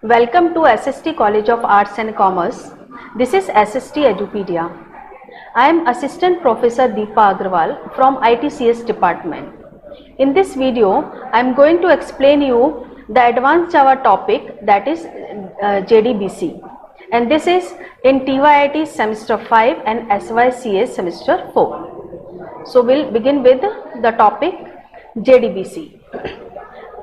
Welcome to SST College of Arts and Commerce. This is SST Edupedia. I am Assistant Professor Deepa Agrawal from ITCS department. In this video, I am going to explain you the advanced Java topic, that is JDBC, and this is in TYIT semester 5 and SYCA semester 4. So we'll begin with the topic JDBC.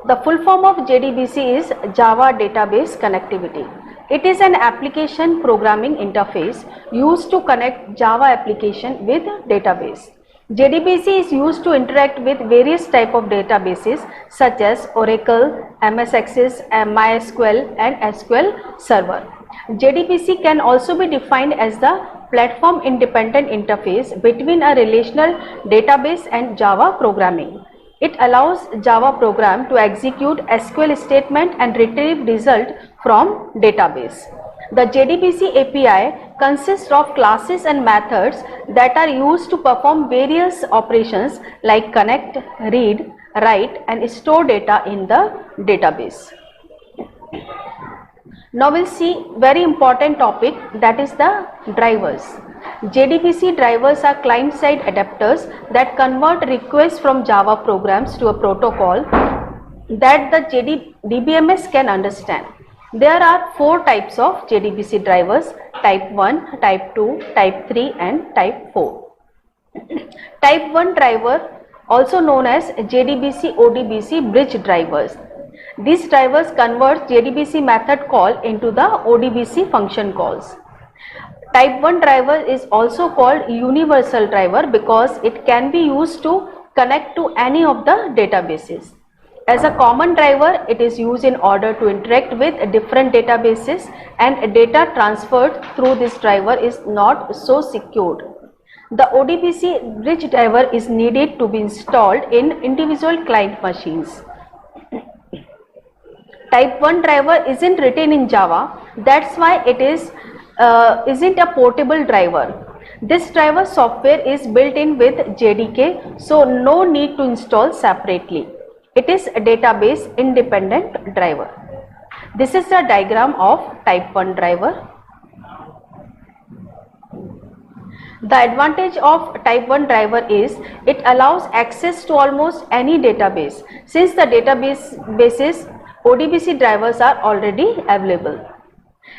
The full form of JDBC is Java Database Connectivity. It is an application programming interface used to connect Java application with database. JDBC is used to interact with various type of databases such as Oracle, MS Access, MySQL and SQL Server. JDBC can also be defined as the platform independent interface between a relational database and Java programming. It allows Java program to execute SQL statement and retrieve result from database. The JDBC API consists of classes and methods that are used to perform various operations like connect, read, write and store data in the database. Now we'll see very important topic, that is the drivers. JDBC drivers are client-side adapters that convert requests from Java programs to a protocol that the DBMS can understand. There are 4 types of JDBC drivers: type 1, type 2, type 3 and type 4. Type 1 driver, also known as JDBC ODBC bridge drivers. These drivers convert JDBC method call into the ODBC function calls. Type 1 driver is also called universal driver because it can be used to connect to any of the databases. As a common driver, it is used in order to interact with different databases, and data transferred through this driver is not so secured. The ODBC bridge driver is needed to be installed in individual client machines. Type 1 driver isn't written in Java, that's why it isn't a portable driver. This driver software is built in with JDK, so no need to install separately. It is a database independent driver. This is a diagram of type 1 driver. The advantage of type 1 driver is it allows access to almost any database, since the databases ODBC drivers are already available.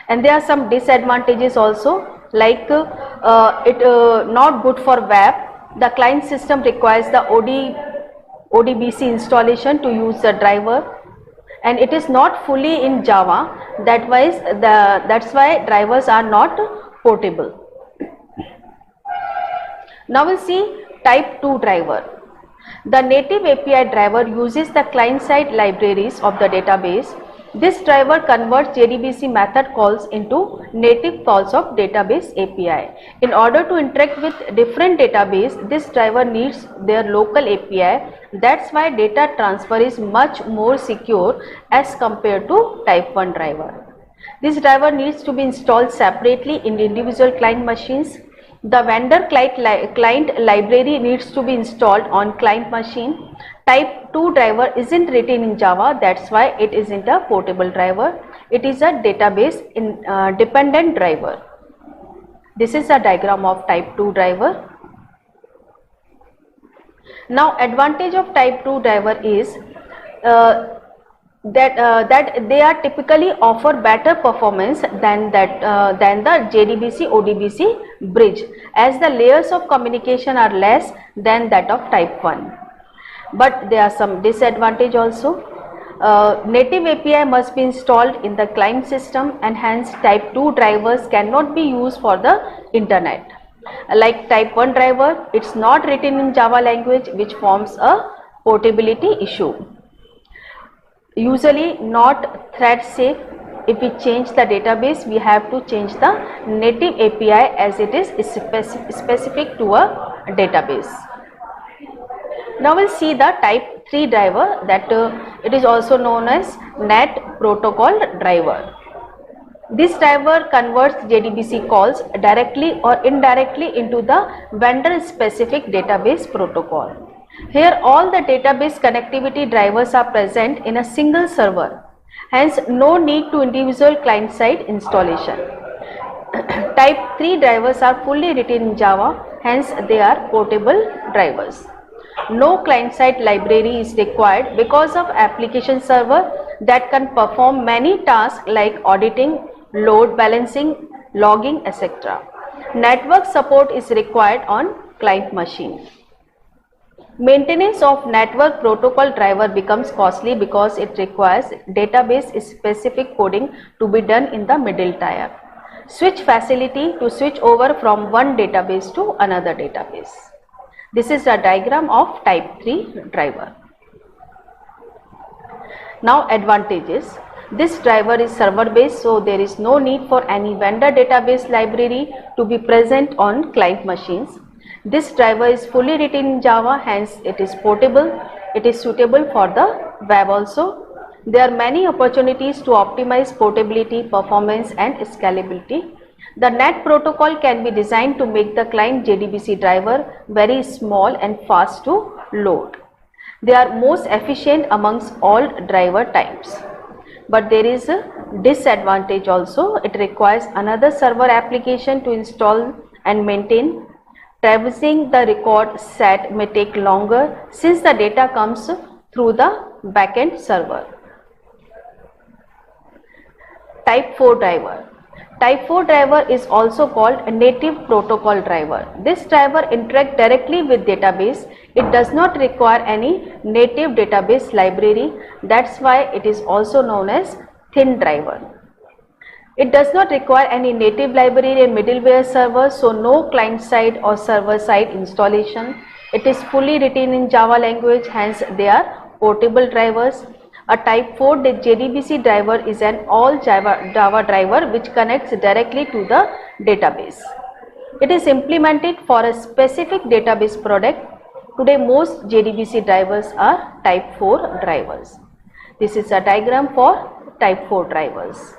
And there are some disadvantages also, like not good for web. The client system requires the ODBC installation to use the driver, and it is not fully in Java. That's why drivers are not portable. Now we'll see type 2 driver. The native API driver uses the client-side libraries of the database. This driver converts JDBC method calls into native calls of database API. In order to interact with different database, this driver needs their local API. That's why data transfer is much more secure as compared to type 1 driver. This driver needs to be installed separately in individual client machines. The vendor client library needs to be installed on client machine. Type 2 driver isn't written in Java, that's why it isn't a portable driver. It is a database dependent driver. This is a diagram of type 2 driver. Now advantage of type 2 driver is that they are typically offer better performance than the JDBC ODBC bridge, as the layers of communication are less than that of type 1. But there are some disadvantage also. Native API must be installed in the client system, and hence type 2 drivers cannot be used for the internet. Like type 1 driver, it's not written in Java language, which forms a portability issue. Usually not thread safe. If we change the database, we have to change the native API as it is specific to a database. Now we'll see the type 3 driver, that it is also known as NET protocol driver. This driver converts JDBC calls directly or indirectly into the vendor specific database protocol. Here all the database connectivity drivers are present in a single server. Hence, no need to individual client-side installation. Type 3 drivers are fully written in Java, hence they are portable drivers. No client-side library is required because of application server that can perform many tasks like auditing, load balancing, logging, etc. Network support is required on client machine. Maintenance of network protocol driver becomes costly because it requires database specific coding to be done in the middle tier. Switch facility to switch over from one database to another database. This is a diagram of type 3 driver. Now advantages. This driver is server based, so there is no need for any vendor database library to be present on client machines. This driver is fully written in Java, hence it is portable. It is suitable for the web also. There are many opportunities to optimize portability, performance and scalability. The NAT protocol can be designed to make the client JDBC driver very small and fast to load. They are most efficient amongst all driver types. But there is a disadvantage also. It requires another server application to install and maintain. Traversing the record set may take longer since the data comes through the backend server. Type 4 driver. Type 4 driver is also called a native protocol driver. This driver interacts directly with database. It does not require any native database library. That's why it is also known as thin driver. It does not require any native library and middleware server, so no client side or server side installation. It is fully written in Java language, hence they are portable drivers. A type 4 JDBC driver is an all Java driver which connects directly to the database. It is implemented for a specific database product. Today most JDBC drivers are type 4 drivers. This is a diagram for type 4 drivers.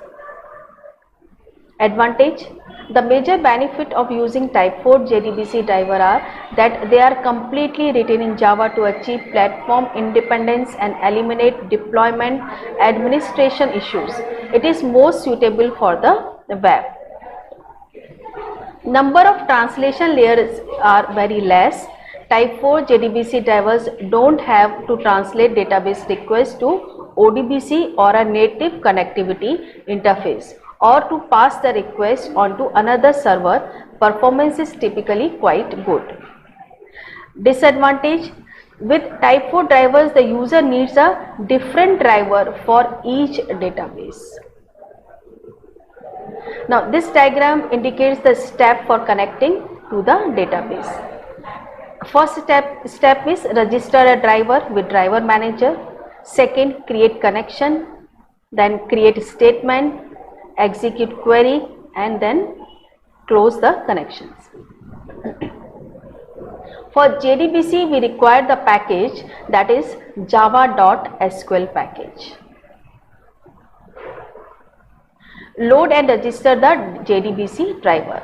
Advantage. The major benefit of using type 4 JDBC driver are that they are completely written in Java to achieve platform independence and eliminate deployment administration issues. It is most suitable for the web. Number of translation layers are very less. Type 4 JDBC drivers don't have to translate database requests to ODBC or a native connectivity interface, or to pass the request onto another server. Performance is typically quite good. Disadvantage. With type 4 drivers, the user needs a different driver for each database. Now this diagram indicates the step for connecting to the database. First step is register a driver with driver manager. Second, create connection, then create statement, execute query and then close the connections. For JDBC we require the package that is java.sql package. Load and register the JDBC driver.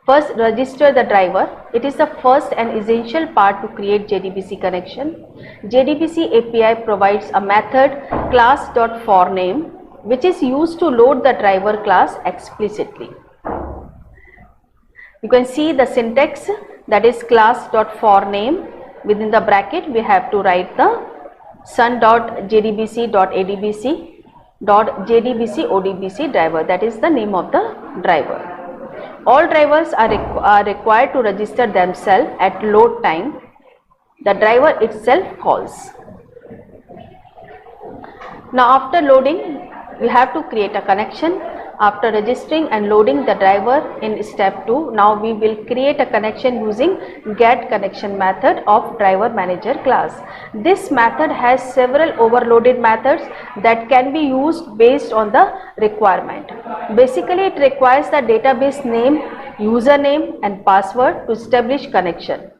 First, register the driver. It is the first and essential part to create JDBC connection. JDBC API provides a method class.forName which is used to load the driver class explicitly. You can see the syntax, that is class.forName. Within the bracket we have to write the sun.jdbc.adbc.jdbc.odbc driver, that is the name of the driver. All drivers are required to register themselves at load time. The driver itself calls. Now after loading, we have to create a connection. After registering and loading the driver in step 2, now we will create a connection using get connection method of driver manager class. This method has several overloaded methods that can be used based on the requirement. Basically, it requires the database name, username and password to establish connection.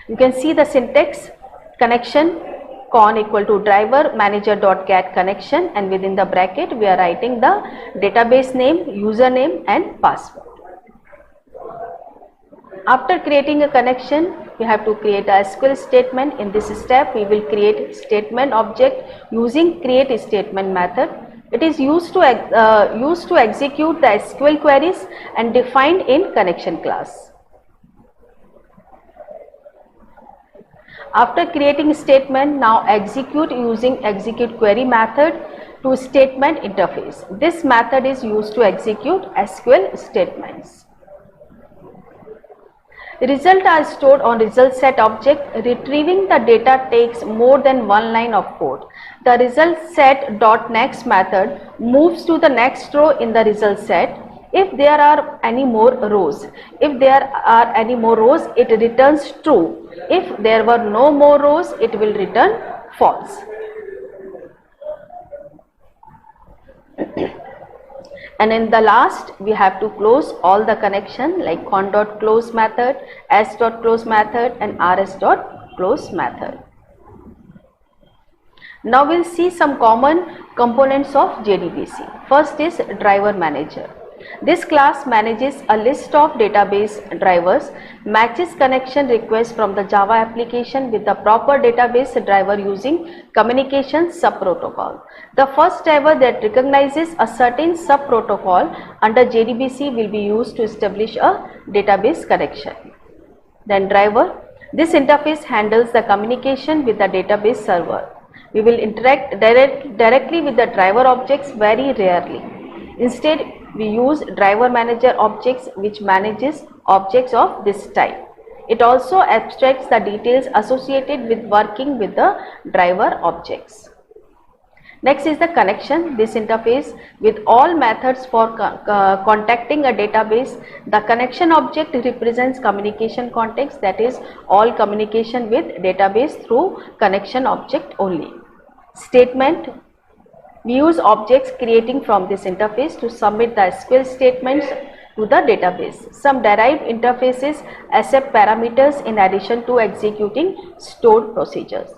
You can see the syntax: connection con equal to driver manager.get connection, and within the bracket we are writing the database name, username and password. After creating a connection, we have to create a SQL statement. In this step, we will create statement object using create statement method. It is used to execute the SQL queries and defined in connection class. After creating statement, now execute using execute query method to statement interface. This method is used to execute SQL statements. Results are stored on result set object. Retrieving the data takes more than one line of code. The result set dot next method moves to the next row in the result set. If there are any more rows, it returns true. If there were no more rows, it will return false. And in the last, we have to close all the connection like con.close method, s.close method and rs.close method. Now we'll see some common components of JDBC. First is driver manager. This class manages a list of database drivers, matches connection requests from the Java application with the proper database driver using communication subprotocol. The first driver that recognizes a certain subprotocol under JDBC will be used to establish a database connection. Then driver. This interface handles the communication with the database server. We will interact directly with the driver objects very rarely. Instead, we use driver manager objects which manages objects of this type. It also abstracts the details associated with working with the driver objects. Next is the connection. This interface with all methods for contacting a database. The connection object represents communication context, that is all communication with database through connection object only. Statement. We use objects creating from this interface to submit the SQL statements to the database. Some derived interfaces accept parameters in addition to executing stored procedures.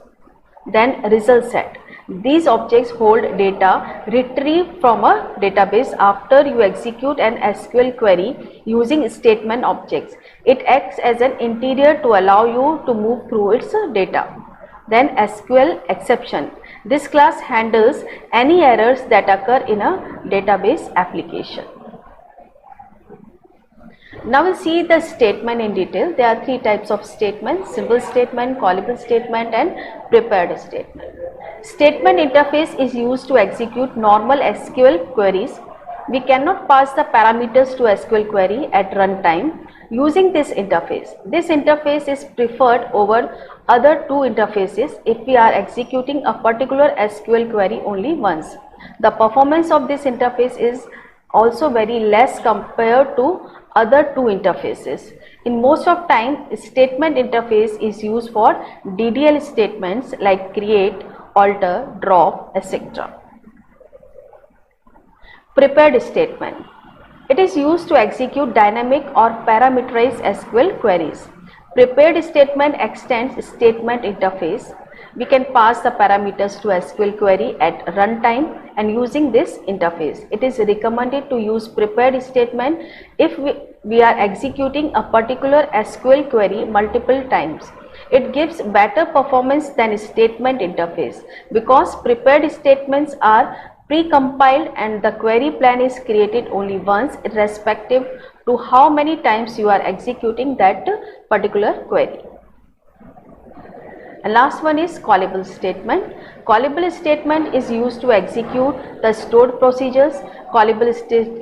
Then result set. These objects hold data retrieved from a database after you execute an SQL query using statement objects. It acts as an interior to allow you to move through its data. Then SQL exception. This class handles any errors that occur in a database application. Now we'll see the statement in detail. There are three types of statements: simple statement, callable statement and prepared statement. Statement interface is used to execute normal SQL queries. We cannot pass the parameters to SQL query at runtime using this interface. This interface is preferred over other two interfaces if we are executing a particular SQL query only once. The performance of this interface is also very less compared to other two interfaces. In most of time, statement interface is used for DDL statements like create, alter, drop, etc. Prepared statement. It is used to execute dynamic or parameterized SQL queries. Prepared statement extends statement interface. We can pass the parameters to SQL query at runtime and using this interface. It is recommended to use prepared statement if we are executing a particular SQL query multiple times. It gives better performance than statement interface because prepared statements are pre-compiled and the query plan is created only once irrespective to how many times you are executing that particular query. And last one is callable statement. Callable statement is used to execute the stored procedures. Callable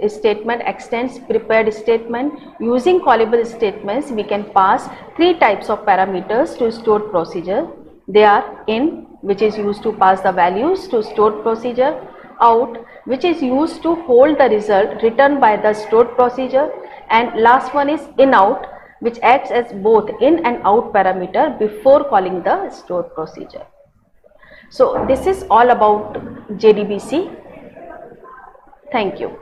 statement extends prepared statement. Using callable statements, we can pass three types of parameters to stored procedure. They are in, which is used to pass the values to stored procedure, out, which is used to hold the result returned by the stored procedure, and last one is in out, which acts as both in and out parameter before calling the stored procedure. So this is all about JDBC. Thank you.